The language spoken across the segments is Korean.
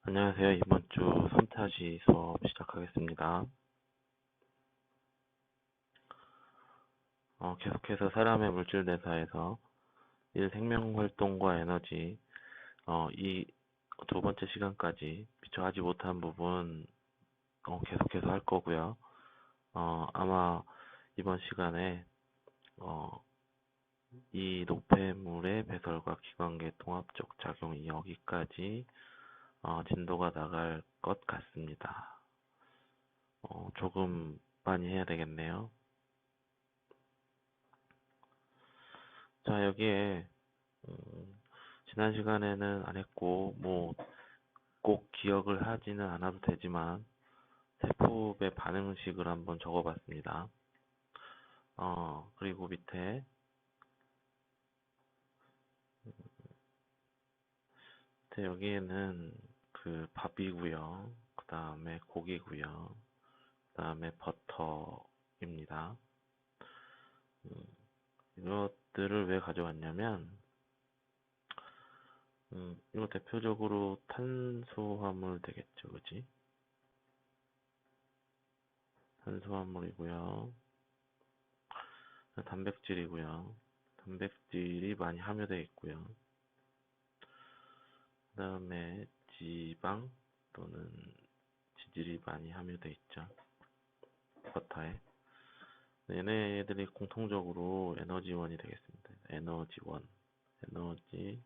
안녕하세요. 이번 주 선타시 수업 시작하겠습니다. 계속해서 사람의 물질 대사에서 생명활동과 에너지, 이 두 번째 시간까지 미처 하지 못한 부분 계속해서 할 거고요. 아마 이번 시간에 어, 이 노폐물의 배설과 기관계 통합적 작용 여기까지 진도가 나갈 것 같습니다. 조금 많이 해야 되겠네요. 자, 여기에 지난 시간에는 안 했고 뭐 꼭 기억을 하지는 않아도 되지만 세포의 반응식을 한번 적어봤습니다. 그리고 밑에 여기에는 그 밥이고요. 그 다음에 고기고요. 그 다음에 버터입니다. 이것들을 왜 가져왔냐면 이거 대표적으로 탄수화물 되겠죠, 그지? 탄수화물이고요. 단백질이고요. 단백질이 많이 함유되어 있고요. 그 다음에 지방 또는 지질이 많이 함유되어 있죠. 버터에. 얘네들이 공통적으로 에너지원이 되겠습니다. 에너지원, 에너지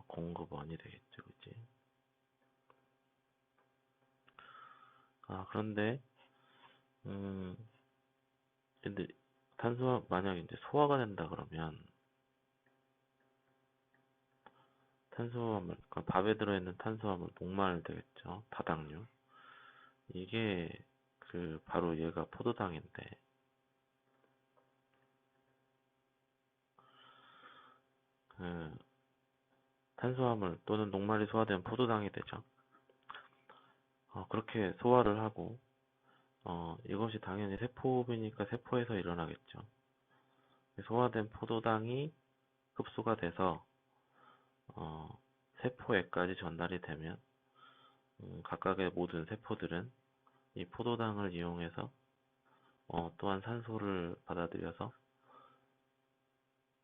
공급원이 되겠죠, 그치? 그런데 근데 탄수화 만약 이제 소화가 된다 그러면 탄수화물, 그러니까 밥에 들어있는 탄수화물 녹말 되겠죠, 다당류. 이게 그 바로 얘가 포도당인데 그 탄수화물 또는 녹말이 소화되면 포도당이 되죠. 그렇게 소화를 하고 이것이 당연히 세포이니까 세포에서 일어나겠죠. 소화된 포도당이 흡수가 돼서 세포에까지 전달이 되면 각각의 모든 세포들은 이 포도당을 이용해서 또한 산소를 받아들여서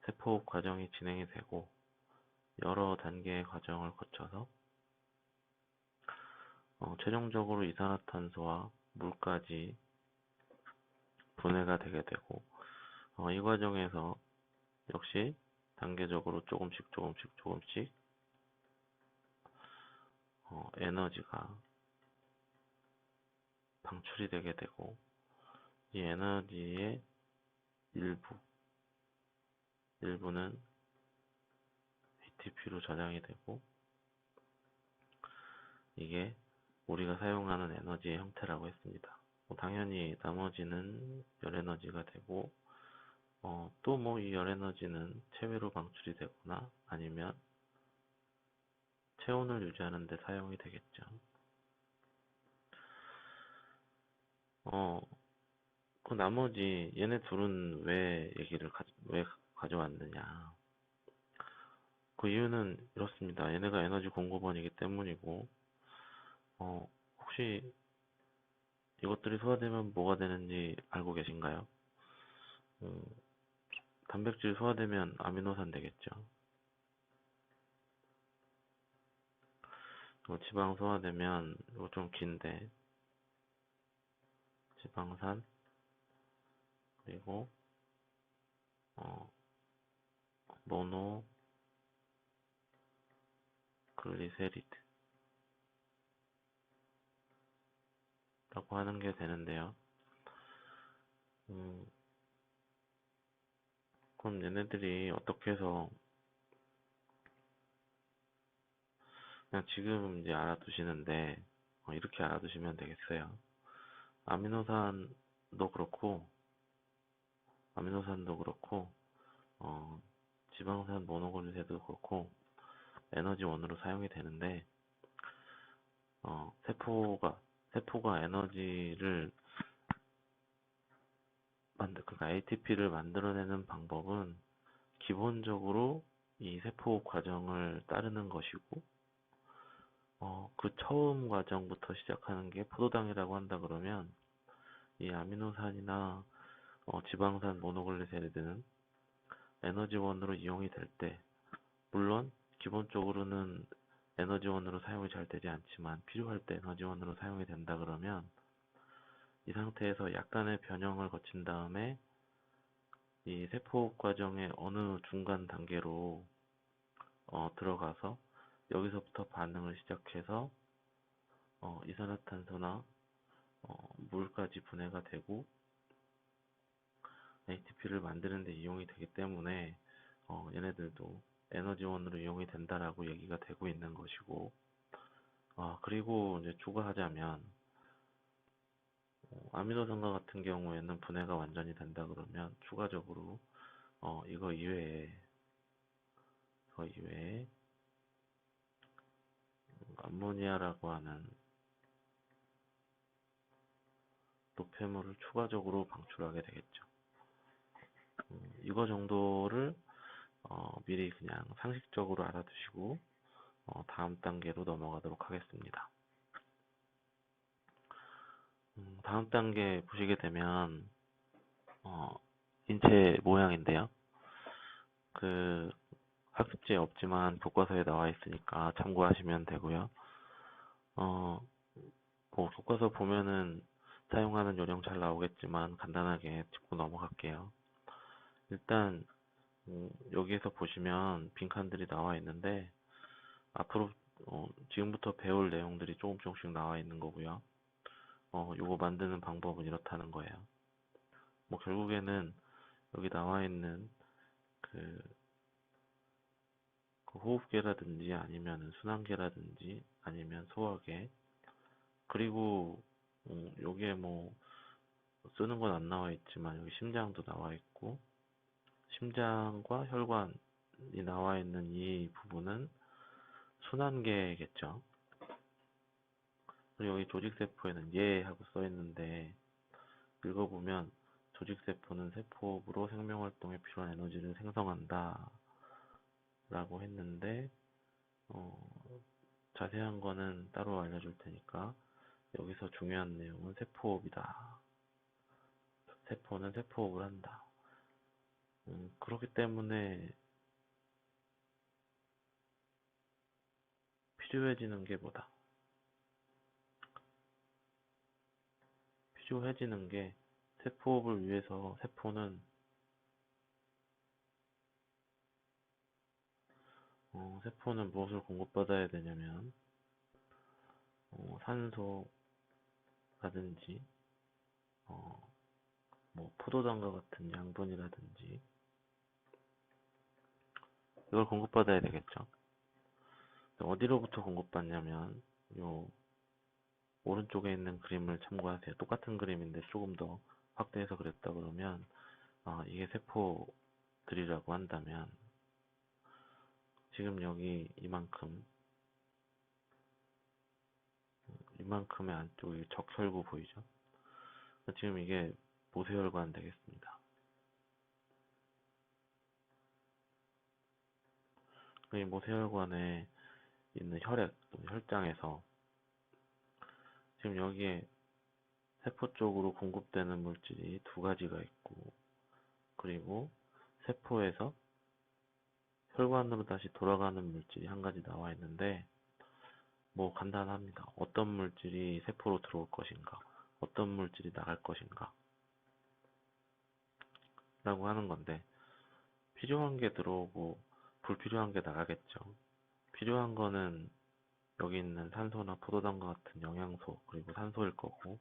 세포 과정이 진행이 되고 여러 단계의 과정을 거쳐서 최종적으로 이산화탄소와 물까지 분해가 되게 되고 이 과정에서 역시 단계적으로 조금씩 에너지가 방출이 되게 되고 이 에너지의 일부는 ATP로 저장이 되고 이게 우리가 사용하는 에너지의 형태라고 했습니다. 당연히 나머지는 열에너지가 되고 또 뭐 이 열에너지는 체외로 방출이 되거나 아니면 체온을 유지하는 데 사용이 되겠죠. 그 나머지 얘네 둘은 왜 가져왔느냐? 그 이유는 이렇습니다. 얘네가 에너지 공급원이기 때문이고 혹시 이것들이 소화되면 뭐가 되는지 알고 계신가요? 단백질 소화되면 아미노산 되겠죠. 지방 소화되면 이거 좀 긴데 지방산 그리고 모노 글리세리드라고 하는 게 되는데요. 그럼 얘네들이 어떻게 해서 그냥 지금 이제 알아두시는데 이렇게 알아두시면 되겠어요. 아미노산도 그렇고 어, 지방산 모노글리세도 그렇고 에너지원으로 사용이 되는데 세포가 에너지를 그러니까 ATP를 만들어내는 방법은 기본적으로 이 세포 과정을 따르는 것이고 그 처음 과정부터 시작하는 게 포도당이라고 한다 그러면 이 아미노산이나 지방산 모노글리세리드는 에너지원으로 이용이 될 때, 물론 기본적으로는 에너지원으로 사용이 잘 되지 않지만 필요할 때 에너지원으로 사용이 된다 그러면 이 상태에서 약간의 변형을 거친 다음에 이 세포 과정의 어느 중간 단계로 들어가서 여기서부터 반응을 시작해서 이산화탄소나 물까지 분해가 되고 ATP를 만드는 데 이용이 되기 때문에 얘네들도 에너지원으로 이용이 된다라고 얘기가 되고 있는 것이고, 그리고 이제 추가하자면 아미노산과 같은 경우에는 분해가 완전히 된다 그러면 추가적으로 이거 이외에 암모니아라고 하는 노폐물을 추가적으로 방출하게 되겠죠. 이거 정도를 미리 그냥 상식적으로 알아두시고 다음 단계로 넘어가도록 하겠습니다. 다음 단계 보시게 되면 인체 모양인데요. 그 학습지에 없지만 교과서에 나와 있으니까 참고하시면 되고요. 뭐 교과서 보면은 사용하는 요령 잘 나오겠지만 간단하게 짚고 넘어갈게요. 일단 여기에서 보시면 빈칸들이 나와 있는데 앞으로 지금부터 배울 내용들이 조금씩 나와 있는 거고요. 요거 만드는 방법은 이렇다는 거예요. 뭐 결국에는 여기 나와 있는 그 호흡계라든지 아니면 순환계라든지 아니면 소화계, 그리고 여기에 뭐 쓰는 건 안 나와 있지만 여기 심장도 나와 있고 심장과 혈관이 나와 있는 이 부분은 순환계겠죠. 그리고 여기 조직세포에는 예 하고 써 있는데 읽어보면 조직세포는 세포업으로 생명활동에 필요한 에너지를 생성한다 라고 했는데 자세한 거는 따로 알려줄 테니까 여기서 중요한 내용은 세포업이다. 세포는 세포업을 한다. 그렇기 때문에 필요해지는 게 뭐다? 필요해지는 게 세포업을 위해서 세포는 무엇을 공급받아야 되냐면 산소라든지 뭐 포도당과 같은 양분이라든지 이걸 공급받아야 되겠죠. 어디로부터 공급받냐면 요 오른쪽에 있는 그림을 참고하세요. 똑같은 그림인데 조금 더 확대해서 그렸다 그러면 이게 세포들이라고 한다면 지금 여기 이만큼의 안쪽에 적혈구 보이죠? 지금 이게 모세혈관 되겠습니다. 이 모세혈관에 있는 혈액, 혈장에서 지금 여기에 세포 쪽으로 공급되는 물질이 두 가지가 있고, 그리고 세포에서 혈관으로 다시 돌아가는 물질이 한 가지 나와 있는데, 뭐 간단합니다. 어떤 물질이 세포로 들어올 것인가, 어떤 물질이 나갈 것인가 라고 하는 건데, 필요한 게 들어오고 불필요한 게 나가겠죠. 필요한 거는 여기 있는 산소나 포도당과 같은 영양소 그리고 산소일 거고,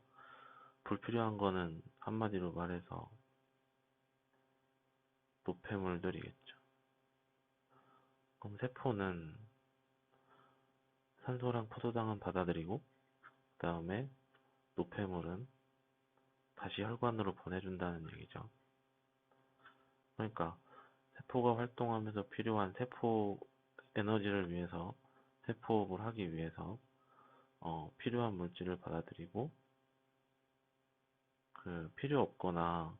불필요한 거는 한마디로 말해서 노폐물들이겠죠. 그럼 세포는 산소랑 포도당은 받아들이고 그 다음에 노폐물은 다시 혈관으로 보내준다는 얘기죠. 그러니까 세포가 활동하면서 필요한 세포 에너지를 위해서 세포업을 하기 위해서 필요한 물질을 받아들이고, 그 필요 없거나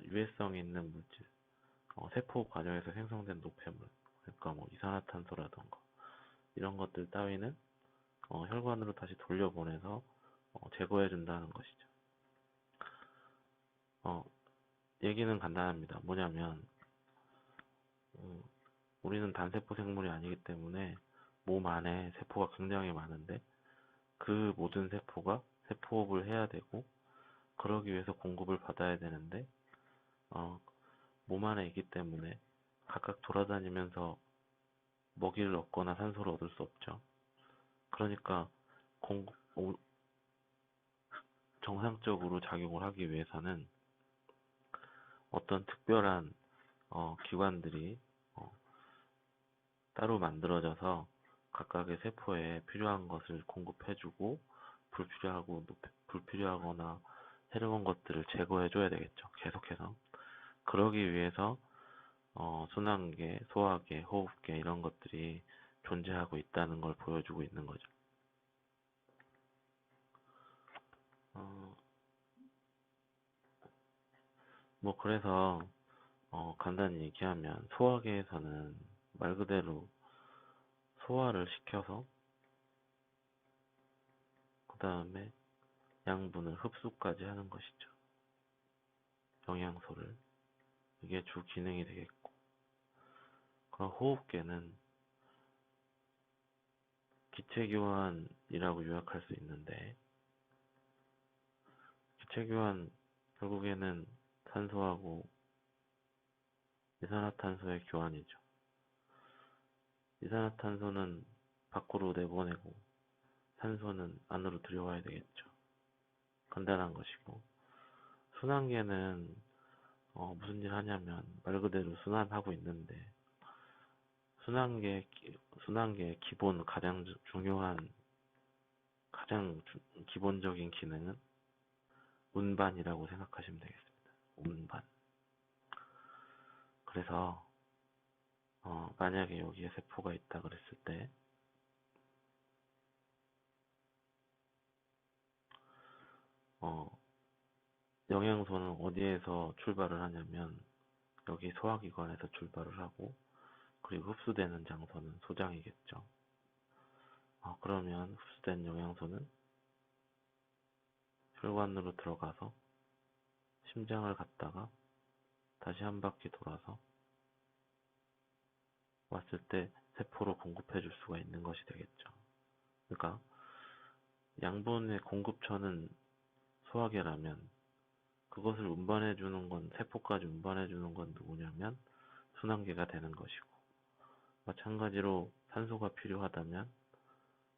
유해성 있는 물질, 세포 과정에서 생성된 노폐물, 그러니까 뭐 이산화탄소라던가 이런 것들 따위는 혈관으로 다시 돌려보내서 제거해 준다는 것이죠. 어, 얘기는 간단합니다. 뭐냐면 우리는 단세포 생물이 아니기 때문에 몸 안에 세포가 굉장히 많은데 그 모든 세포가 세포호흡을 해야 되고 그러기 위해서 공급을 받아야 되는데 어, 몸 안에 있기 때문에 각각 돌아다니면서 먹이를 얻거나 산소를 얻을 수 없죠. 그러니까 정상적으로 작용을 하기 위해서는 어떤 특별한 기관들이 어, 따로 만들어져서 각각의 세포에 필요한 것을 공급해주고 불필요하거나 해로운 것들을 제거해줘야 되겠죠. 계속해서. 그러기 위해서 순환계, 소화계, 호흡계 이런 것들이 존재하고 있다는 걸 보여주고 있는 거죠. 뭐 그래서 간단히 얘기하면 소화계에서는 말 그대로 소화를 시켜서 그 다음에 양분을 흡수까지 하는 것이죠. 영양소를. 이게 주 기능이 되겠고. 그럼 호흡계는 기체교환이라고 요약할 수 있는데 기체교환 결국에는 산소하고 이산화탄소의 교환이죠. 이산화탄소는 밖으로 내보내고 산소는 안으로 들여와야 되겠죠. 간단한 것이고 순환계는 무슨 일 하냐면 말 그대로 순환하고 있는데 순환계의 기본 가장 중요한 기본적인 기능은 운반이라고 생각하시면 되겠습니다. 운반. 그래서 만약에 여기에 세포가 있다 그랬을 때 영양소는 어디에서 출발을 하냐면 여기 소화기관에서 출발을 하고 그리고 흡수되는 장소는 소장이겠죠. 그러면 흡수된 영양소는 혈관으로 들어가서 심장을 갔다가 다시 한 바퀴 돌아서 왔을 때 세포로 공급해 줄 수가 있는 것이 되겠죠. 그러니까 양분의 공급처는 소화계라면 그것을 운반해 주는 건 세포까지 운반해 주는 건 누구냐면 순환계가 되는 것이고 마찬가지로 산소가 필요하다면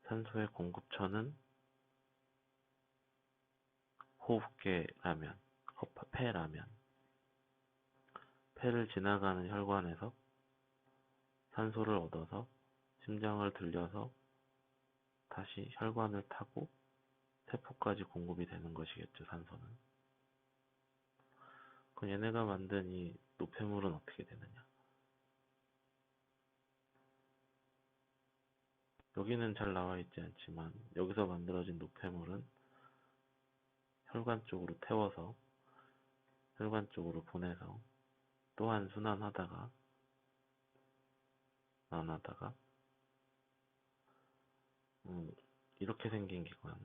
산소의 공급처는 호흡계라면 폐라면 폐를 지나가는 혈관에서 산소를 얻어서 심장을 들려서 다시 혈관을 타고 세포까지 공급이 되는 것이겠죠, 산소는. 그럼 얘네가 만든 이 노폐물은 어떻게 되느냐? 여기는 잘 나와 있지 않지만 여기서 만들어진 노폐물은 혈관 쪽으로 태워서 혈관 쪽으로 보내서 또한 순환하다가 나눠다가 이렇게 생긴 기관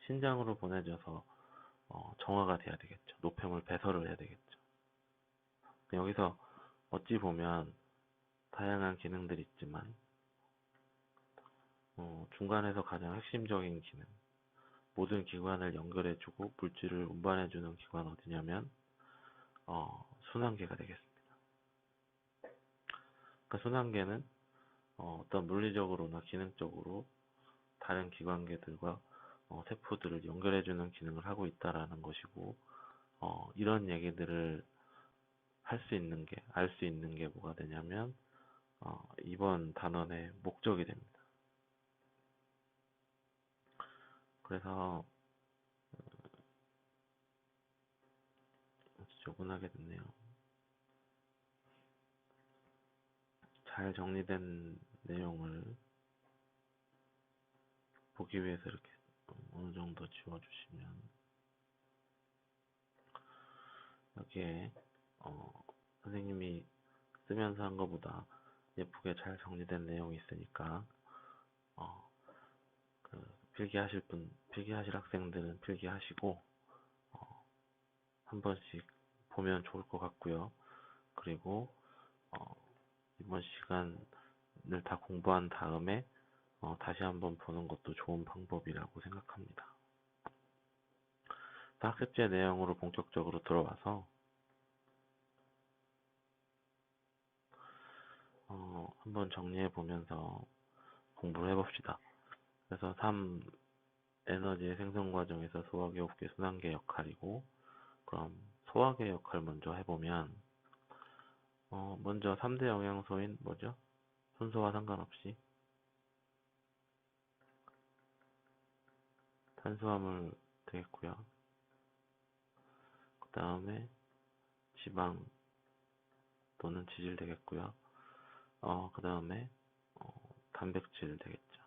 신장으로 보내져서 정화가 돼야 되겠죠. 노폐물 배설을 해야 되겠죠. 여기서 어찌 보면 다양한 기능들이 있지만 중간에서 가장 핵심적인 기능 모든 기관을 연결해주고 물질을 운반해주는 기관 어디냐면 순환계가 되겠습니다. 그러니까 순환계는 어떤 물리적으로나 기능적으로 다른 기관계들과 세포들을 연결해주는 기능을 하고 있다라는 것이고 이런 얘기들을 할 수 있는 게, 알 수 있는 게 뭐가 되냐면 이번 단원의 목적이 됩니다. 그래서 조근하게 됐네요. 잘 정리된 내용을 보기 위해서 이렇게 어느 정도 지워주시면 여기에 선생님이 쓰면서 한 것보다 예쁘게 잘 정리된 내용이 있으니까 어, 그 필기하실 학생들은 필기하시고 한 번씩 보면 좋을 것 같고요. 그리고 어, 이번 시간을 다 공부한 다음에 다시 한번 보는 것도 좋은 방법이라고 생각합니다. 학습제 내용으로 본격적으로 들어와서 한번 정리해 보면서 공부를 해봅시다. 그래서 3 에너지의 생성 과정에서 소화기, 호흡기, 순환계 역할이고, 그럼 소화계 역할 먼저 해보면 먼저 3대 영양소인 뭐죠? 순서와 상관없이 탄수화물 되겠고요. 그 다음에 지방 또는 지질 되겠고요. 그 다음에 단백질 되겠죠.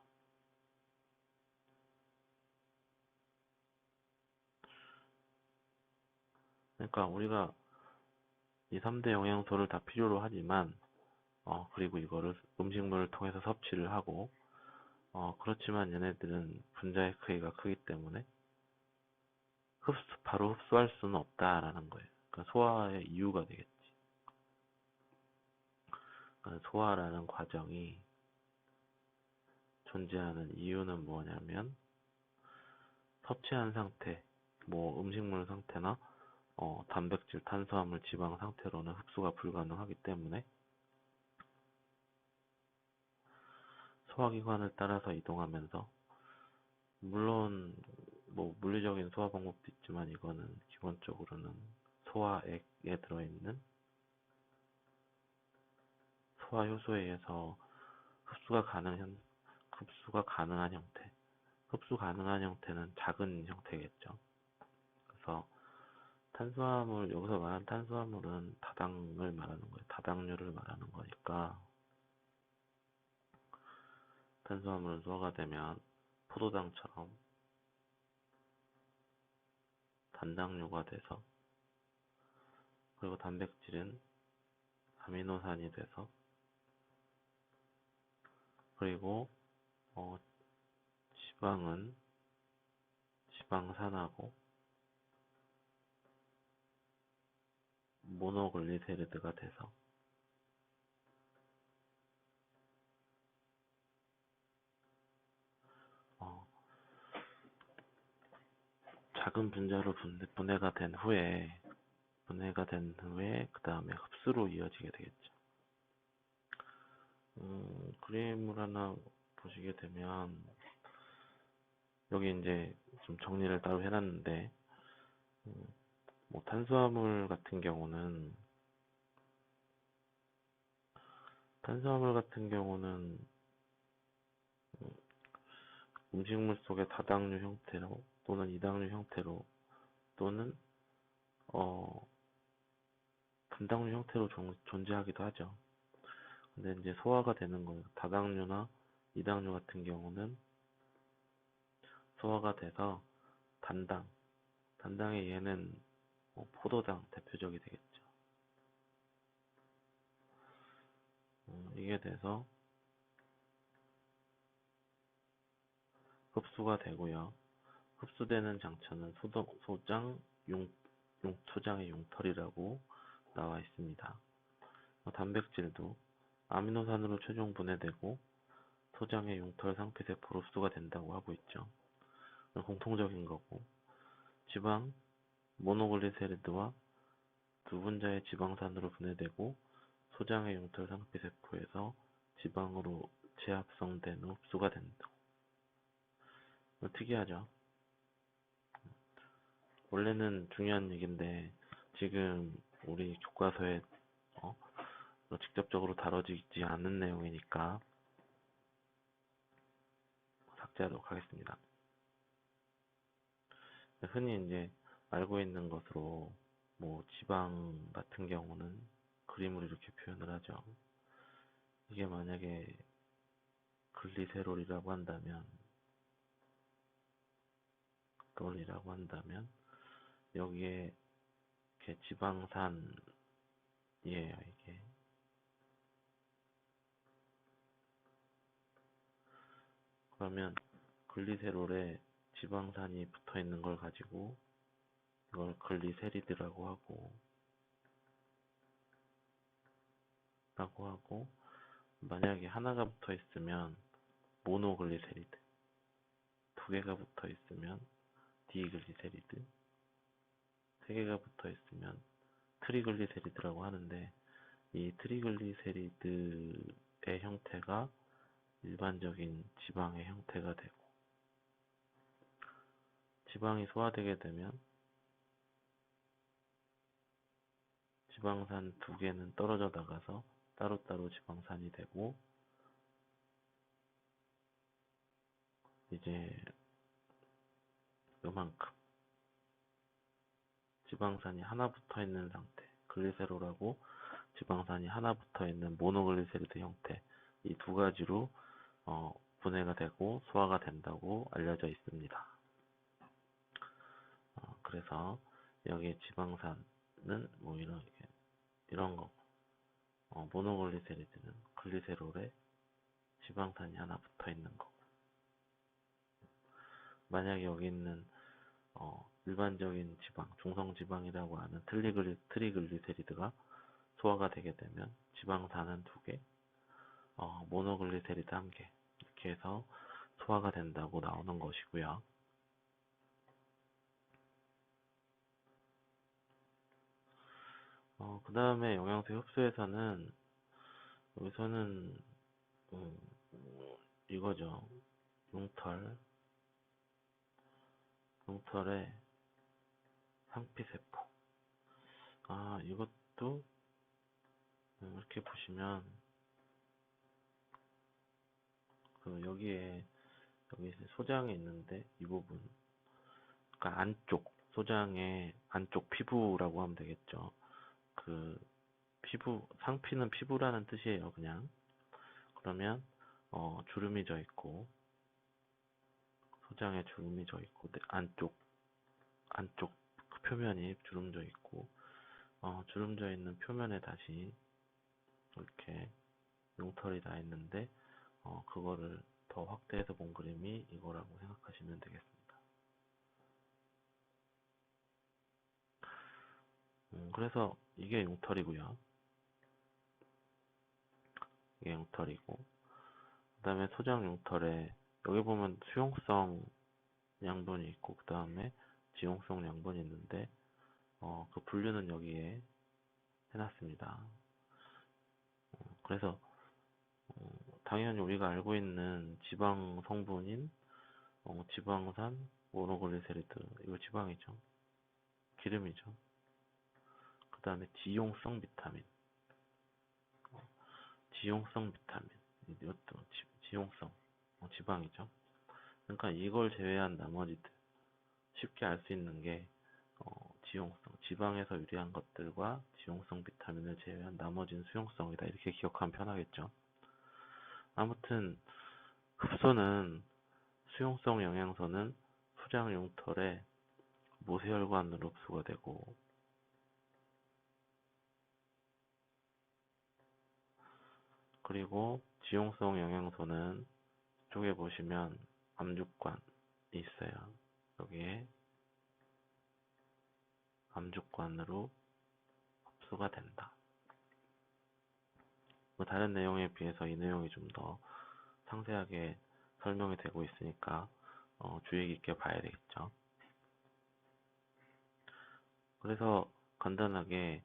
그러니까 우리가 이 3대 영양소를 다 필요로 하지만 그리고 이거를 음식물을 통해서 섭취를 하고 그렇지만 얘네들은 분자의 크기가 크기 때문에 바로 흡수할 수는 없다라는 거예요. 그러니까 소화의 이유가 되겠지. 그러니까 소화라는 과정이 존재하는 이유는 뭐냐면 섭취한 상태, 뭐 음식물 상태나 단백질, 탄수화물, 지방 상태로는 흡수가 불가능하기 때문에 소화기관을 따라서 이동하면서 물론 뭐 물리적인 소화 방법도 있지만 이거는 기본적으로는 소화액에 들어있는 소화 효소에 의해서 흡수가 가능한 형태. 흡수 가능한 형태는 작은 형태겠죠. 그래서 여기서 말하는 탄수화물은 다당을 말하는 거예요. 다당류를 말하는 거니까 탄수화물은 소화가 되면 포도당처럼 단당류가 돼서, 그리고 단백질은 아미노산이 돼서, 그리고 어, 지방은 지방산하고 모노글리세리드가 돼서 어, 작은 분자로 분해가 된 후에 그 다음에 흡수로 이어지게 되겠죠. 그림을 하나 보시게 되면 여기 이제 좀 정리를 따로 해놨는데 뭐 탄수화물 같은 경우는 음식물 속의 다당류 형태로 또는 이당류 형태로 또는 분당류 형태로 존재하기도 하죠. 근데 이제 소화가 되는 거예요. 다당류나 이당류 같은 경우는 소화가 돼서 단당의 얘는 포도당 대표적이 되겠죠. 이게 돼서 흡수가 되고요. 흡수되는 장처는 소장, 소장의 용털이라고 나와 있습니다. 단백질도 아미노산으로 최종 분해되고 소장의 용털 상피세포로 흡수가 된다고 하고 있죠. 공통적인 거고, 지방, 모노글리세리드와 두 분자의 지방산으로 분해되고 소장의 용털 상피세포에서 지방으로 재합성된 후 흡수가 된다. 특이하죠. 원래는 중요한 얘기인데 지금 우리 교과서에 직접적으로 다뤄지지 않는 내용이니까 삭제하도록 하겠습니다. 흔히 이제 알고 있는 것으로 뭐 지방 같은 경우는 그림으로 이렇게 표현을 하죠. 이게 만약에 글리세롤이라고 한다면 여기에 이렇게 지방산이에요. 이게 그러면 글리세롤에 지방산이 붙어 있는 걸 가지고 이걸 글리세리드라고 하고 만약에 하나가 붙어 있으면 모노글리세리드, 두 개가 붙어 있으면 디글리세리드, 세 개가 붙어 있으면 트리글리세리드라고 하는데, 이 트리글리세리드의 형태가 일반적인 지방의 형태가 되고, 지방이 소화되게 되면 지방산 두 개는 떨어져 나가서 따로따로 지방산이 되고, 이제 요만큼 지방산이 하나 붙어 있는 상태, 글리세롤하고 지방산이 하나 붙어 있는 모노글리세리드 형태, 이 두 가지로 분해가 되고 소화가 된다고 알려져 있습니다. 그래서 여기 지방산은 뭐 이런 거, 모노글리세리드는 글리세롤에 지방산이 하나 붙어 있는 거. 만약에 여기 있는 일반적인 지방, 중성지방이라고 하는 트리글리세리드가 소화가 되게 되면 지방산은 두 개, 모노글리세리드 한 개, 이렇게 해서 소화가 된다고 나오는 것이고요. 그 다음에 영양소 흡수에서는 여기서는 이거죠. 용털의 상피세포. 이것도 이렇게 보시면 여기 소장이 있는데 이 부분, 그러니까 안쪽 소장의 안쪽 피부라고 하면 되겠죠. 피부, 상피는 피부라는 뜻이에요, 그냥. 그러면 주름이 져 있고, 소장에 주름이 져 있고, 안쪽 그 표면이 주름져 있고, 주름져 있는 표면에 다시 이렇게 용털이 나 있는데, 그거를 더 확대해서 본 그림이 이거라고 생각하시면 되겠습니다. 그래서 이게 용털이고요. 이게 용털이고, 그 다음에 소장 용털에 여기 보면 수용성 양분이 있고, 그 다음에 지용성 양분이 있는데, 그 분류는 여기에 해놨습니다. 그래서 당연히 우리가 알고 있는 지방 성분인 지방산, 모노글리세리드, 이거 지방이죠. 기름이죠. 그 다음에 지용성 비타민, 이것도 지용성, 지방이죠. 그러니까 이걸 제외한 나머지들, 쉽게 알 수 있는 게 지용성, 지방에서 유리한 것들과 지용성 비타민을 제외한 나머지는 수용성이다, 이렇게 기억하면 편하겠죠. 아무튼 흡수는 수용성 영양소는 소장 용털에 모세혈관으로 흡수가 되고, 그리고 지용성 영양소는 쪽에 보시면 암죽관이 있어요. 여기에 암죽관으로 흡수가 된다. 뭐 다른 내용에 비해서 이 내용이 좀 더 상세하게 설명이 되고 있으니까 주의 깊게 봐야 되겠죠. 그래서 간단하게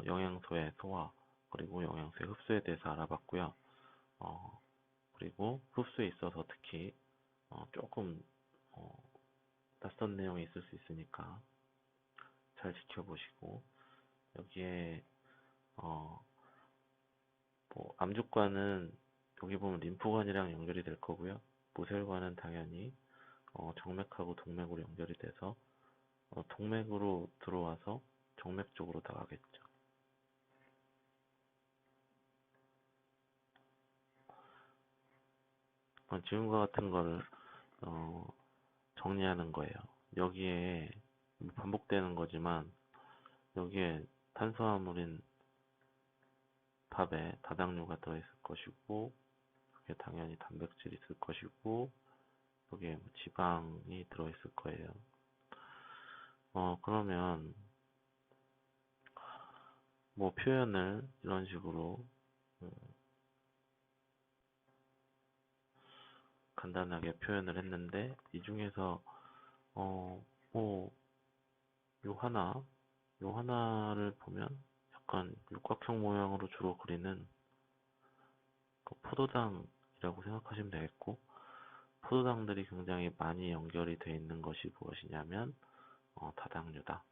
영양소의 소화, 그리고 영양소의 흡수에 대해서 알아봤고요. 그리고 흡수에 있어서 특히 조금 낯선 내용이 있을 수 있으니까 잘 지켜보시고, 여기에 뭐 암죽관은 여기 보면 림프관이랑 연결이 될 거고요. 모세혈관은 당연히 정맥하고 동맥으로 연결이 돼서 동맥으로 들어와서 정맥 쪽으로 나가겠죠. 지금과 같은 거를 정리하는 거예요. 여기에 반복되는 거지만, 여기에 탄수화물인 밥에 다당류가 들어있을 것이고, 여기에 당연히 단백질이 있을 것이고, 여기에 뭐 지방이 들어있을 거예요. 그러면 뭐 표현을 이런 식으로 음, 간단하게 표현을 했는데, 이 중에서 뭐 요 하나를 보면 약간 육각형 모양으로 주로 그리는 그 포도당이라고 생각하시면 되겠고, 포도당들이 굉장히 많이 연결이 되어 있는 것이 무엇이냐면 다당류다.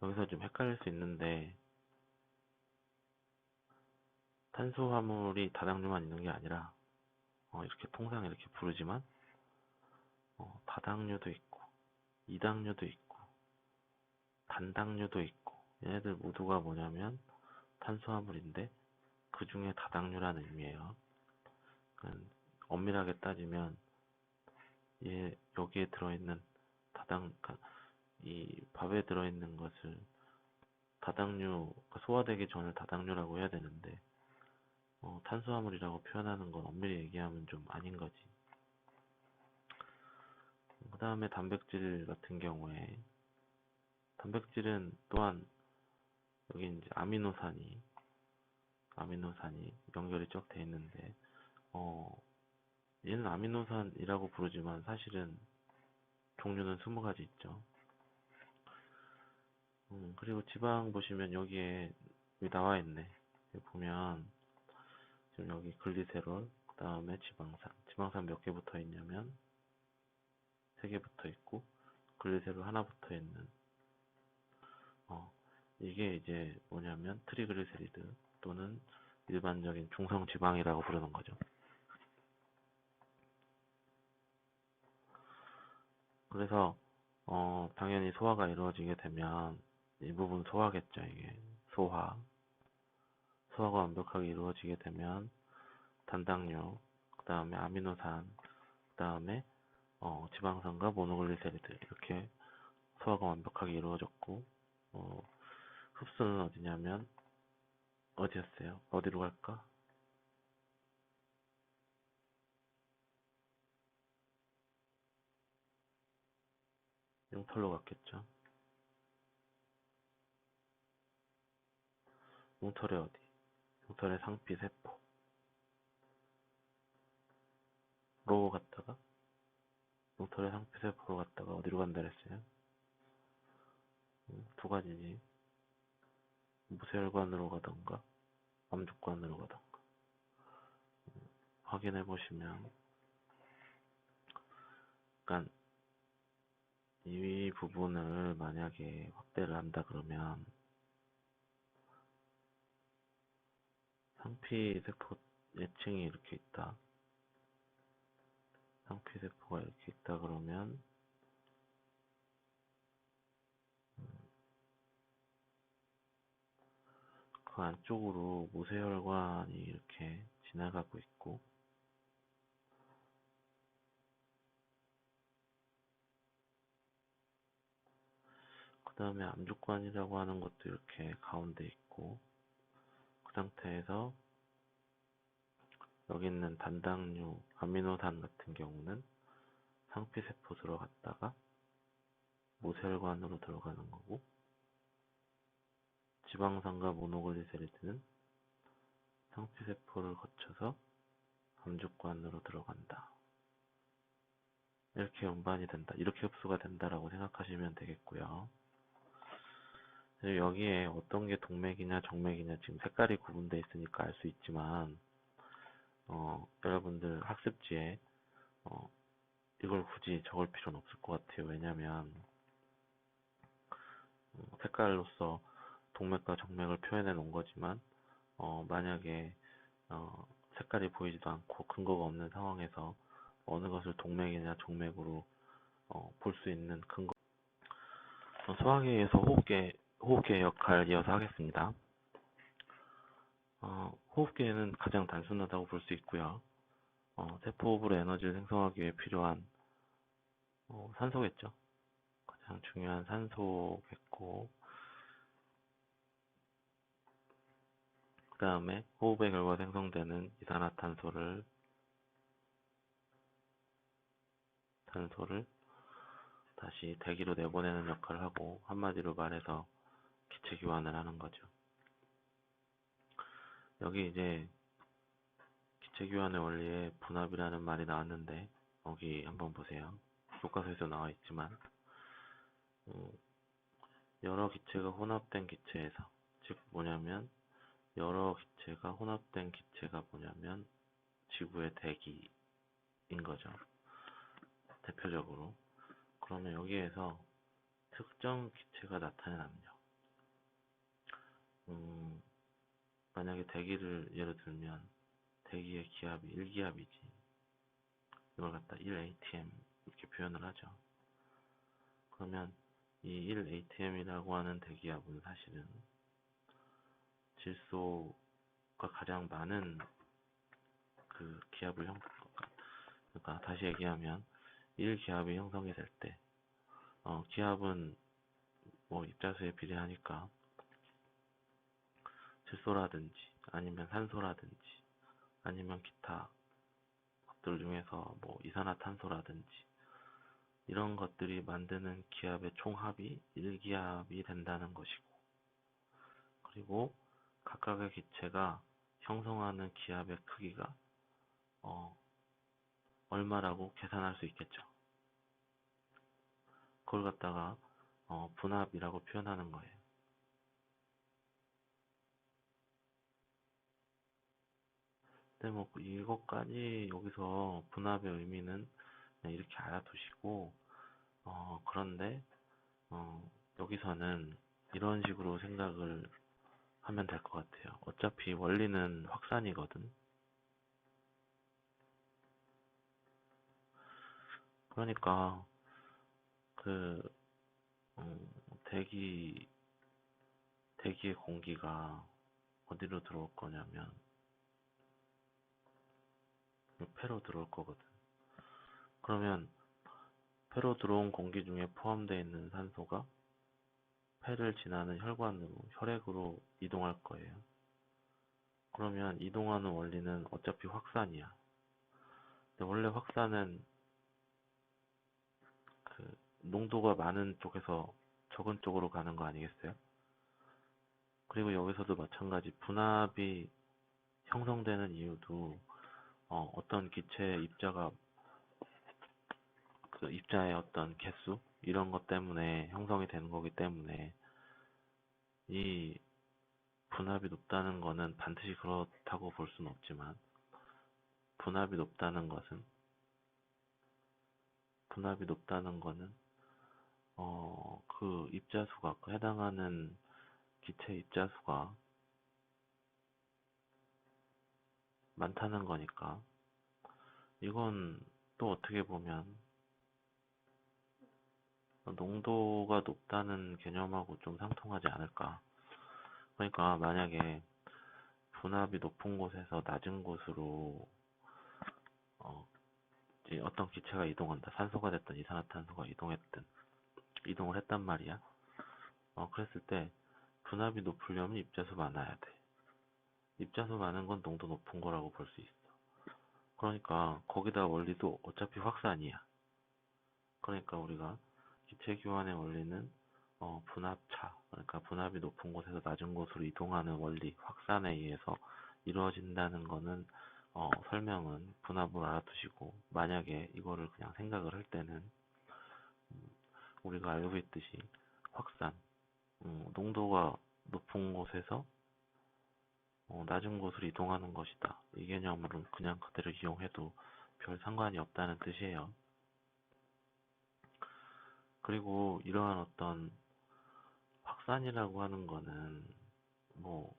여기서 좀 헷갈릴 수 있는데, 탄수화물이 다당류만 있는 게 아니라 이렇게 통상 이렇게 부르지만 다당류도 있고 이당류도 있고 단당류도 있고, 얘네들 모두가 뭐냐면 탄수화물인데 그 중에 다당류라는 의미예요. 그러니까 엄밀하게 따지면 여기에 들어있는 그러니까 이 밥에 들어있는 것을 다당류, 그러니까 소화되기 전에 다당류라고 해야 되는데 탄수화물이라고 표현하는 건 엄밀히 얘기하면 좀 아닌 거지. 그 다음에 단백질 같은 경우에, 단백질은 또한 여기 이제 아미노산이 연결이 쭉 돼 있는데, 얘는 아미노산이라고 부르지만 사실은 종류는 20가지 있죠. 그리고 지방 보시면 여기에 나와 있네. 여기 보면 지금 여기 글리세롤, 그 다음에 지방산 몇 개 붙어 있냐면 3개 붙어 있고, 글리세롤 하나 붙어 있는, 이게 이제 뭐냐면 트리글리세리드 또는 일반적인 중성 지방이라고 부르는 거죠. 그래서 당연히 소화가 이루어지게 되면 이 부분 소화겠죠. 이게 소화가 완벽하게 이루어지게 되면 단당류, 그 다음에 아미노산, 그 다음에 지방산과 모노글리세리드, 이렇게 소화가 완벽하게 이루어졌고, 흡수는 어디냐면 어디였어요? 어디로 갈까? 용털로 갔겠죠. 용털의 어디? 용털의 상피세포로 갔다가, 용털의 상피세포로 갔다가 어디로 간다 그랬어요? 두 가지지. 무혈관으로 가던가 암족관으로 가던가. 확인해 보시면, 그러니까 이 부분을 만약에 확대를 한다 그러면 상피세포 예층이 이렇게 있다. 상피세포가 이렇게 있다 그러면 그 안쪽으로 모세혈관이 이렇게 지나가고 있고, 그 다음에 암족관이라고 하는 것도 이렇게 가운데 있고, 그 상태에서 여기 있는 단당류, 아미노산 같은 경우는 상피세포 들어갔다가 모세혈관으로 들어가는 거고, 지방산과 모노글리세리드는 상피세포를 거쳐서 암족관으로 들어간다. 이렇게 운반이 된다. 이렇게 흡수가 된다라고 생각하시면 되겠고요. 여기에 어떤 게 동맥이냐 정맥이냐 지금 색깔이 구분되어 있으니까 알 수 있지만, 여러분들 학습지에 이걸 굳이 적을 필요는 없을 것 같아요. 왜냐면 색깔로서 동맥과 정맥을 표현해 놓은 거지만, 만약에 색깔이 보이지도 않고 근거가 없는 상황에서 어느 것을 동맥이냐 정맥으로 볼 수 있는 근거. 소화기에서 호흡기의 역할 이어서 하겠습니다. 호흡기에는 가장 단순하다고 볼 수 있고요. 세포호흡으로 에너지를 생성하기 위해 필요한 산소겠죠. 가장 중요한 산소겠고, 그 다음에 호흡의 결과 생성되는 이산화탄소를 다시 대기로 내보내는 역할을 하고, 한마디로 말해서 기체 교환을 하는 거죠. 여기 이제 기체 교환의 원리에 분압이라는 말이 나왔는데, 여기 한번 보세요. 교과서에도 나와 있지만, 여러 기체가 혼합된 기체에서, 즉 뭐냐면 여러 기체가 혼합된 기체가 뭐냐면 지구의 대기인 거죠. 대표적으로. 그러면 여기에서 특정 기체가 나타낸 압력, 만약에 대기를 예를 들면 대기의 기압이 1기압이지, 이걸 갖다 1atm 이렇게 표현을 하죠. 그러면 이 1atm이라고 하는 대기압은 사실은 질소가 가장 많은 그 기압을 그러니까 다시 얘기하면 1기압이 형성이 될 때, 기압은 뭐 입자수에 비례하니까 질소라든지 아니면 산소라든지 아니면 기타 것들 중에서 뭐 이산화탄소라든지 이런 것들이 만드는 기압의 총합이 1기압이 된다는 것이고, 그리고 각각의 기체가 형성하는 기압의 크기가 얼마라고 계산할 수 있겠죠. 그걸 갖다가 분압이라고 표현하는 거예요. 근데 뭐 이것까지 여기서 분압의 의미는 그냥 이렇게 알아두시고, 그런데 여기서는 이런 식으로 생각을 하면 될 것 같아요. 어차피 원리는 확산이거든. 그러니까 그 대기의 공기가 어디로 들어올 거냐면 폐로 들어올 거거든. 그러면 폐로 들어온 공기 중에 포함되어 있는 산소가 폐를 지나는 혈관으로, 혈액으로 이동할 거예요. 그러면 이동하는 원리는 어차피 확산이야. 근데 원래 확산은 그 농도가 많은 쪽에서 적은 쪽으로 가는 거 아니겠어요? 그리고 여기서도 마찬가지, 분압이 형성되는 이유도 어떤 기체의 그 입자의 어떤 개수 이런 것 때문에 형성이 되는 거기 때문에, 이 분압이 높다는 거는 반드시 그렇다고 볼 수는 없지만, 분압이 높다는 것은 그 입자수가, 그 해당하는 기체 입자수가 많다는 거니까, 이건 또 어떻게 보면 농도가 높다는 개념하고 좀 상통하지 않을까. 그러니까 만약에 분압이 높은 곳에서 낮은 곳으로 이제 어떤 기체가 이동한다. 산소가 됐든 이산화탄소가 이동을 했단 말이야. 그랬을 때 분압이 높으려면 입자수 많아야 돼. 입자수 많은 건 농도 높은 거라고 볼 수 있어. 그러니까 거기다 원리도 어차피 확산이야. 그러니까 우리가 기체 교환의 원리는 분압차, 그러니까 분압이 높은 곳에서 낮은 곳으로 이동하는 원리, 확산에 의해서 이루어진다는 거는, 설명은 분압으로 알아두시고, 만약에 이거를 그냥 생각을 할 때는 우리가 알고 있듯이 확산, 농도가 높은 곳에서 낮은 곳으로 이동하는 것이다. 이 개념으로 그냥 그대로 이용해도 별 상관이 없다는 뜻이에요. 그리고 이러한 어떤 확산이라고 하는 거는 뭐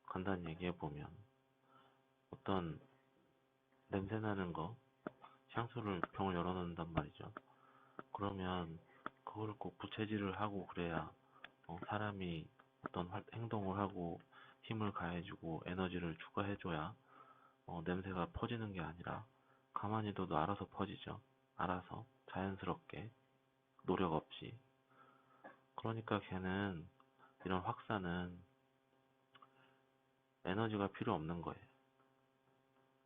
간단히 얘기해 보면, 어떤 냄새 나는 거, 향수를 병을 열어 놓는단 말이죠. 그러면 그거를 꼭 부채질을 하고 그래야 사람이 어떤 행동을 하고 힘을 가해주고 에너지를 추가해줘야 냄새가 퍼지는 게 아니라 가만히 둬도 알아서 퍼지죠. 알아서 자연스럽게, 노력 없이. 그러니까 걔는, 이런 확산은 에너지가 필요 없는 거예요.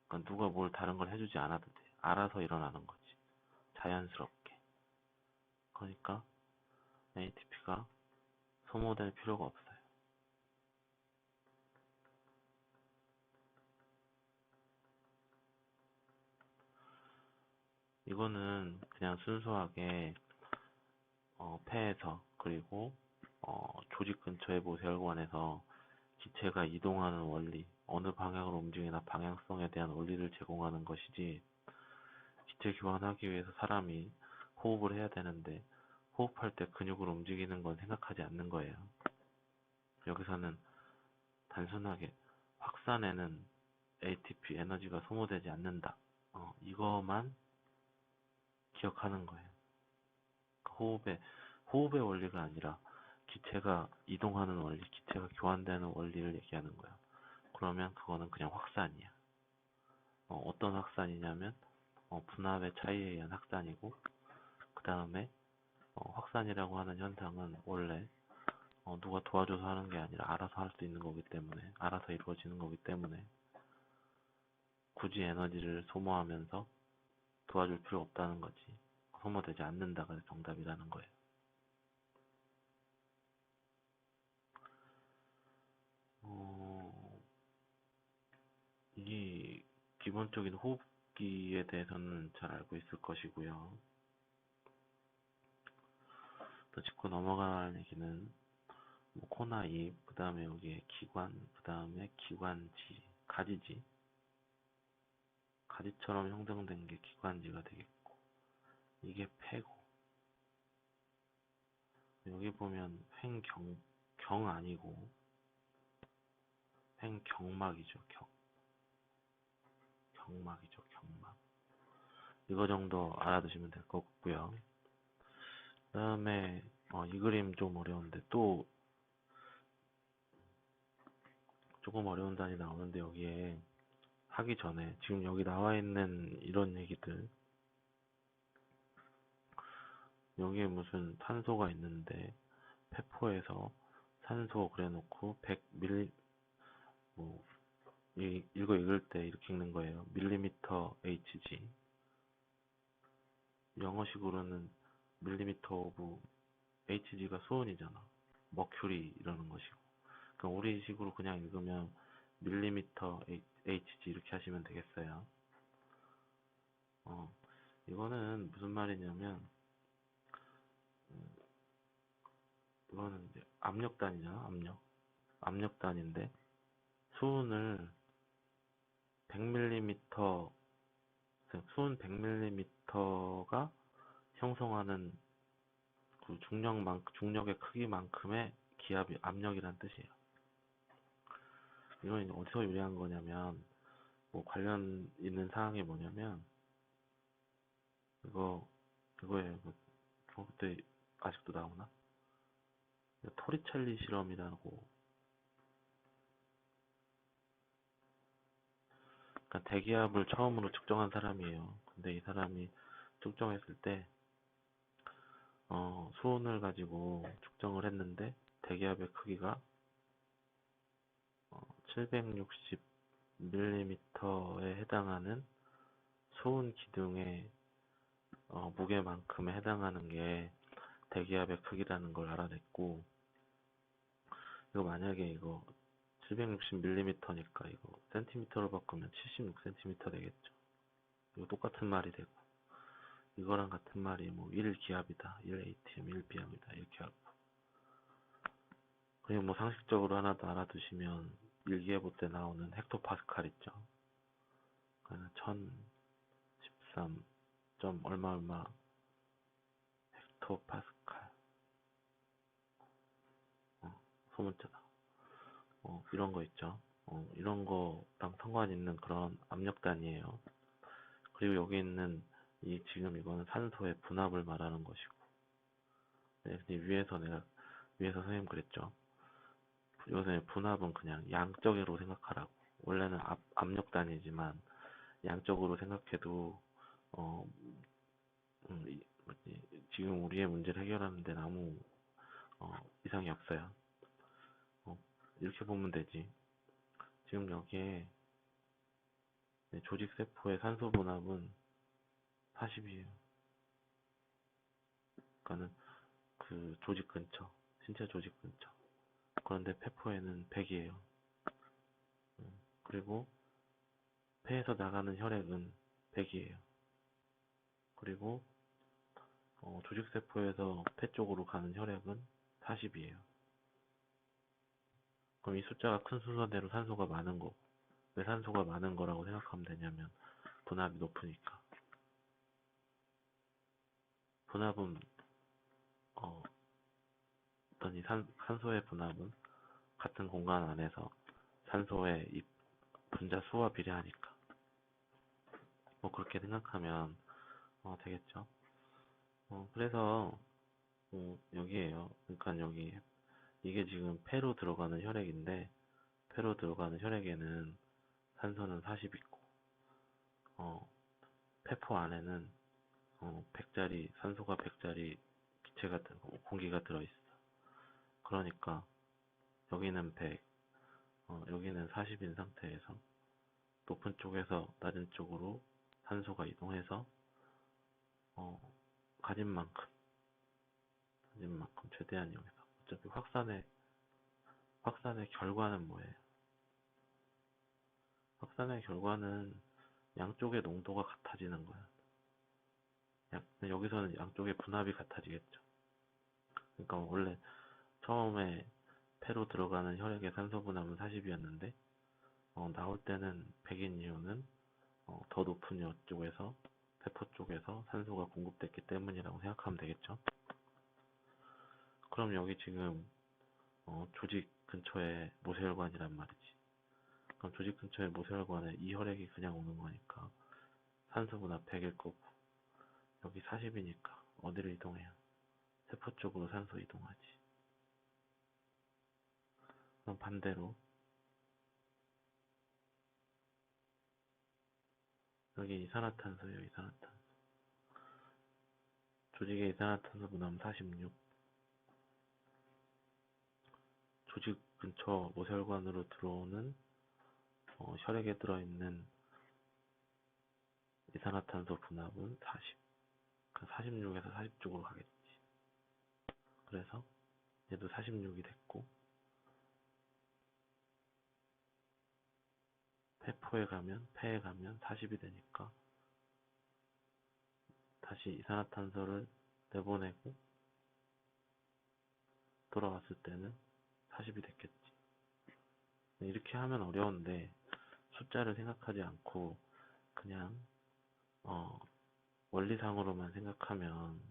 그러니까 누가 뭘 다른 걸 해주지 않아도 돼. 알아서 일어나는 거지. 자연스럽게. 그러니까 ATP가 소모될 필요가 없어요. 이거는 그냥 순수하게 폐에서 그리고 조직 근처의 모세혈관에서 기체가 이동하는 원리, 어느 방향으로 움직이나 방향성에 대한 원리를 제공하는 것이지, 기체 교환하기 위해서 사람이 호흡을 해야 되는데 호흡할 때 근육을 움직이는 건 생각하지 않는 거예요. 여기서는 단순하게 확산에는 ATP 에너지가 소모되지 않는다. 이거만 기억하는 거예요. 호흡의 원리가 아니라 기체가 이동하는 원리, 기체가 교환되는 원리를 얘기하는 거야. 그러면 그거는 그냥 확산이야. 어떤 확산이냐면 분압의 차이에 의한 확산이고, 그 다음에 확산이라고 하는 현상은 원래 누가 도와줘서 하는 게 아니라 알아서 할 수 있는 거기 때문에, 알아서 이루어지는 거기 때문에 굳이 에너지를 소모하면서 도와줄 필요 없다는 거지. 소모되지 않는다가 정답이라는 거예요. 이 기본적인 호흡기에 대해서는 잘 알고 있을 것이고요. 또 짚고 넘어갈 얘기는 뭐 코나 입, 그 다음에 여기에 기관, 그 다음에 기관지, 가지지. 가지처럼 형성된 게 기관지가 되겠고, 이게 폐고. 여기 보면 경 아니고 횡경막이죠. 경막이죠. 경막. 이거 정도 알아두시면 될 것 같고요. 그 다음에 이 그림 좀 어려운데, 또 조금 어려운 단위 나오는데, 여기에 하기 전에 지금 여기 나와 있는 이런 얘기들, 여기에 무슨 탄소가 있는데 폐포에서 산소 그래놓고 100ml, 뭐 이거 읽을 때 이렇게 읽는 거예요. 밀리미터 Hg. 영어식으로는 밀리미터 오브 Hg가 수온이잖아. 머큐리 이러는 것이고. 그럼 우리식으로 그냥 읽으면 밀리미터 Hg 이렇게 하시면 되겠어요. 이거는 무슨 말이냐면, 이거는 이제 압력단이잖아. 압력단인데 수온을 100mm, 수온 100mm가 형성하는 그 중력의 크기만큼의 기압이 압력이란 뜻이에요. 이건 이제 어디서 유래한 거냐면, 뭐 관련 있는 사항이 뭐냐면, 이거예요. 중학교 때 아직도 나오나? 토리첼리 실험이라고. 그러니까 대기압을 처음으로 측정한 사람이에요. 근데 이 사람이 측정했을 때 수온을 가지고 측정을 했는데 대기압의 크기가 760mm에 해당하는 소은 기둥의 무게만큼에 해당하는 게 대기압의 크기라는 걸 알아냈고, 이거 만약에 이거 760mm니까 이거 센티미터로 바꾸면 76cm 되겠죠. 이거 똑같은 말이 되고, 이거랑 같은 말이 뭐 1기압이다, 1atm, 1비압이다 이렇게 하고, 그리고 뭐 상식적으로 하나 더 알아두시면 일기예보 때 나오는 헥토파스칼 있죠. 1013. 얼마 헥토파스칼. 소문자다. 이런 거 있죠. 이런 거랑 상관 있는 그런 압력단이에요. 그리고 여기 있는 지금 이거는 산소의 분압을 말하는 것이고, 네, 근데 위에서 선생님 그랬죠. 요새 분압은 그냥 양적으로 생각하라고. 원래는 압력단위지만 양적으로 생각해도 어, 지금 우리의 문제를 해결하는 데는 아무 이상이 없어요. 이렇게 보면 되지. 지금 여기에 조직 세포의 산소 분압은 40이에요. 그러니까는 그 조직 근처, 신체 조직 근처. 그런데 폐포에는 100이에요. 그리고 폐에서 나가는 혈액은 100이에요. 그리고 조직 세포에서 폐 쪽으로 가는 혈액은 40이에요. 그럼 이 숫자가 큰 순서대로 산소가 많은 거고, 왜 산소가 많은 거라고 생각하면 되냐면 분압이 높으니까. 분압은 어떤 이 산소의 분압은 같은 공간 안에서 산소의 이 분자 수와 비례하니까. 뭐 그렇게 생각하면 되겠죠. 그래서 여기에요. 그러니까 여기 이게 지금 폐로 들어가는 혈액인데, 폐로 들어가는 혈액에는 산소는 40 있고, 폐포 안에는 100짜리, 산소가 100짜리 기체가, 공기가 들어있어. 그러니까 여기는 100, 여기는 40인 상태에서 높은 쪽에서 낮은 쪽으로 산소가 이동해서 가진 만큼 최대한 이용해서. 어차피 확산의 결과는 뭐예요? 확산의 결과는 양쪽의 농도가 같아지는 거야. 여기서는 양쪽의 분압이 같아지겠죠. 그러니까 원래 처음에 폐로 들어가는 혈액의 산소 분압은 40이었는데 나올 때는 100인 이유는 더 높은 이쪽에서 폐포 쪽에서 산소가 공급됐기 때문이라고 생각하면 되겠죠. 그럼 여기 지금 조직 근처에 모세혈관이란 말이지. 그럼 조직 근처에 모세혈관에 이 혈액이 그냥 오는 거니까 산소 분압 100일 거고, 여기 40이니까 어디를 이동해요? 세포 쪽으로 산소 이동하지. 그럼 반대로 여기 이산화탄소예요. 이산화탄소. 조직의 이산화탄소 분압 46. 조직 근처 모세혈관으로 들어오는 혈액에 들어있는 이산화탄소 분압은 40. 46에서 40 쪽으로 가겠지. 그래서 얘도 46이 됐고, 폐에 가면 40이 되니까 다시 이산화탄소를 내보내고 돌아왔을 때는 40이 됐겠지. 이렇게 하면 어려운데 숫자를 생각하지 않고 그냥 원리상으로만 생각하면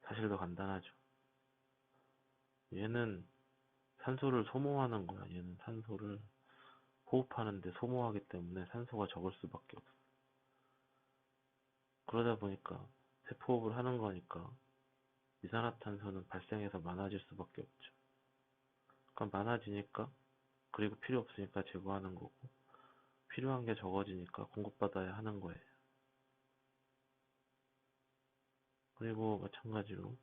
사실 더 간단하죠. 얘는 산소를 소모하는 거야. 얘는 산소를 호흡하는데 소모하기 때문에 산소가 적을 수밖에 없어. 그러다 보니까 세포호흡을 하는 거니까 이산화탄소는 발생해서 많아질 수밖에 없죠. 그러니까 많아지니까, 그리고 필요 없으니까 제거하는 거고, 필요한 게 적어지니까 공급받아야 하는 거예요. 그리고 마찬가지로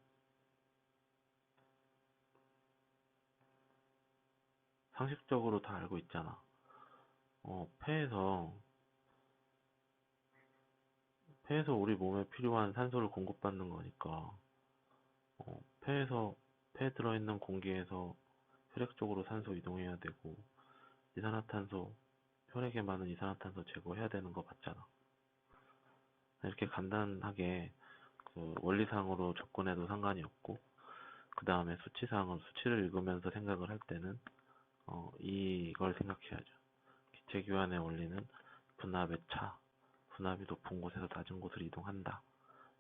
상식적으로 다 알고 있잖아. 폐에서 우리 몸에 필요한 산소를 공급받는 거니까, 폐에 들어있는 공기에서 혈액 쪽으로 산소 이동해야 되고, 이산화탄소, 혈액에 많은 이산화탄소 제거해야 되는 거 맞잖아. 이렇게 간단하게 그 원리상으로 접근해도 상관이 없고, 그 다음에 수치를 읽으면서 생각을 할 때는 이걸 생각해야죠. 기체 교환의 원리는 분압의 차, 분압이 높은 곳에서 낮은 곳으로 이동한다.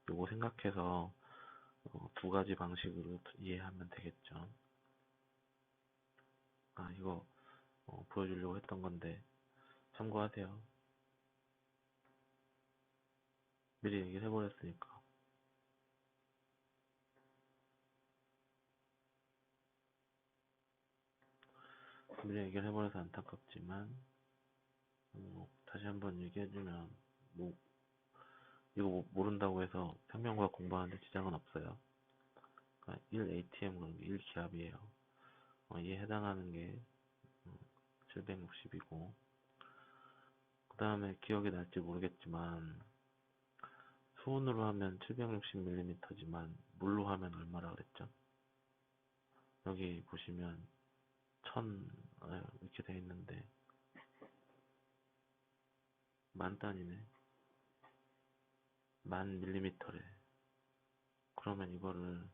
요거 생각해서 두 가지 방식으로 이해하면 되겠죠. 이거 보여주려고 했던 건데 참고하세요. 미리 얘기를 해버렸으니까. 미리 얘기를 해버려서 안타깝지만 다시 한번 얘기해주면 이거 모른다고 해서 생명과학 공부하는데 지장은 없어요. 그러니까 1ATM 그럼 1기압이에요. 이에 해당하는 게 760이고, 그 다음에 기억이 날지 모르겠지만 수온으로 하면 760mm지만 물로 하면 얼마라 그랬죠? 여기 보시면 1000 이렇게 돼 있는데 만 단위네. 1000mm래. 그러면 이거를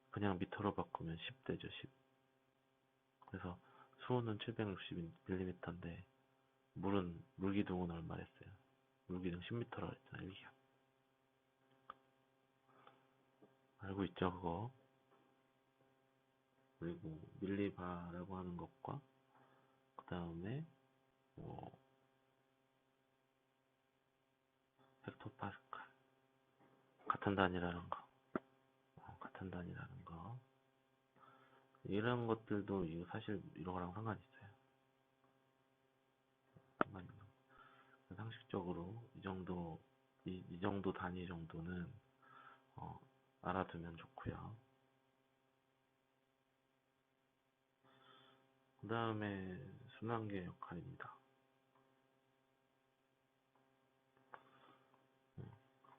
그냥 미터로 바꾸면 10 되죠, 10. 그래서 수온은 760mm인데 물기둥은 얼마랬어요? 물기둥 10m라고 했잖아요, 1기압. 알고 있죠, 그거? 그리고 밀리바라고 하는 것과 그 다음에 뭐 헥토파스칼 같은 단위라는 거, 같은 단위라는 거. 이런 것들도 이거 사실 이거랑 상관이 있어요. 상관이 있는 거. 상식적으로 이 정도 단위 정도는 알아두면 좋고요. 그 다음에 순환계 역할입니다.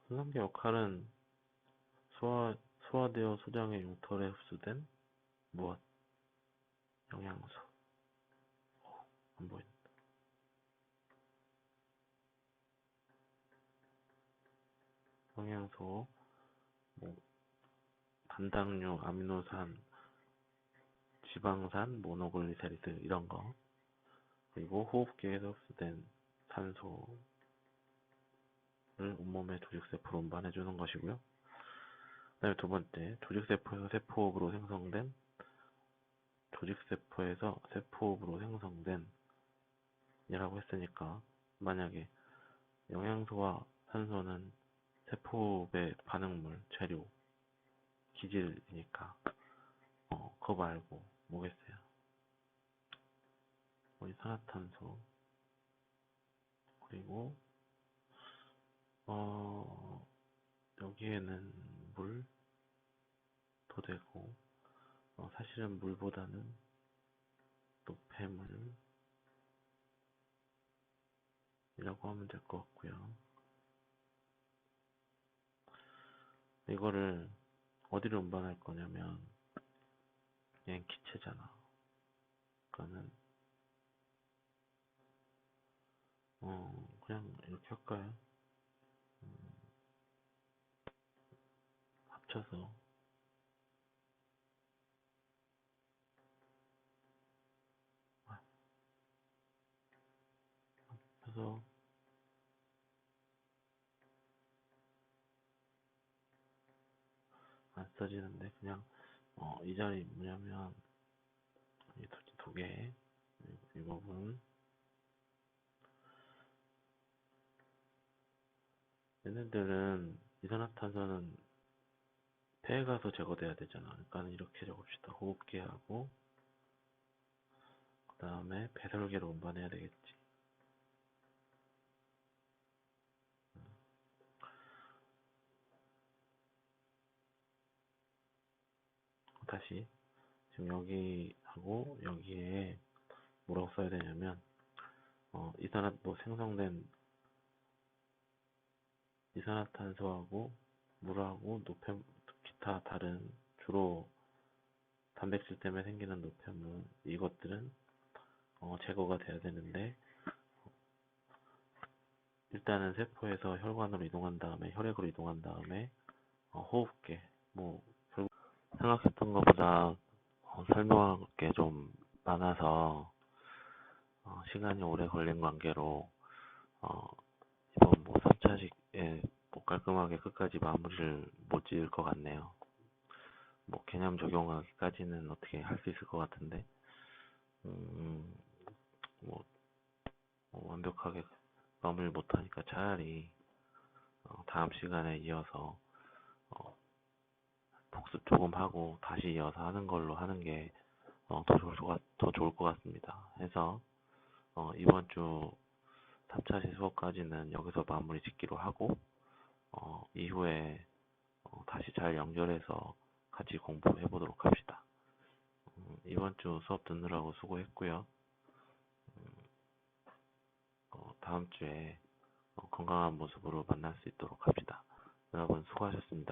순환계 역할은 소화되어 소장의 용털에 흡수된 무엇? 영양소. 안 보인다. 영양소, 뭐 단당류, 아미노산, 지방산, 모노글리세리드 이런 거. 그리고 호흡기에서 흡수된 산소를 온몸의 조직세포로 운반해주는 것이고요. 그 다음에 두 번째, 조직세포에서 세포호흡으로 생성된 이라고 했으니까, 만약에 영양소와 산소는 세포호흡의 반응물, 재료, 기질이니까 그거 말고 뭐겠어요? 이산화탄소, 그리고 여기에는 물도 되고, 사실은 물보다는 노폐물이라고 하면 될 것 같고요. 이거를 어디로 운반할 거냐면 얘는 기체잖아. 그러니까는 그냥 이렇게 할까요? 합쳐서 해서 안 써지는데, 그냥 이 자리 뭐냐면 이 두 개, 이 부분, 얘네들은 이산화탄소는 폐에 가서 제거돼야 되잖아. 그러니까 이렇게 적읍시다. 호흡기하고 그 다음에 배설계로 운반해야 되겠지. 다시 지금 여기하고 여기에 뭐라고 써야 되냐면 뭐 생성된 이산화탄소하고 물하고 기타 다른 주로 단백질 때문에 생기는 노폐물, 이것들은 제거가 돼야 되는데, 일단은 세포에서 혈관으로 이동한 다음에 혈액으로 이동한 다음에 호흡계, 뭐 결국 생각했던 것보다 설명할 게 좀 많아서 시간이 오래 걸린 관계로 이번 뭐 3차식에 뭐 깔끔하게 끝까지 마무리를 못 지을 것 같네요. 뭐 개념 적용하기까지는 어떻게 할 수 있을 것 같은데, 뭐 완벽하게 마무리 못하니까 차라리 다음 시간에 이어서 복습 조금 하고 다시 이어서 하는 걸로 하는 게 더 좋을 것 같습니다. 해서 이번 주 3차시 수업까지는 여기서 마무리 짓기로 하고, 이후에 다시 잘 연결해서 같이 공부해 보도록 합시다. 이번 주 수업 듣느라고 수고했고요. 다음 주에 건강한 모습으로 만날 수 있도록 합시다. 여러분 수고하셨습니다.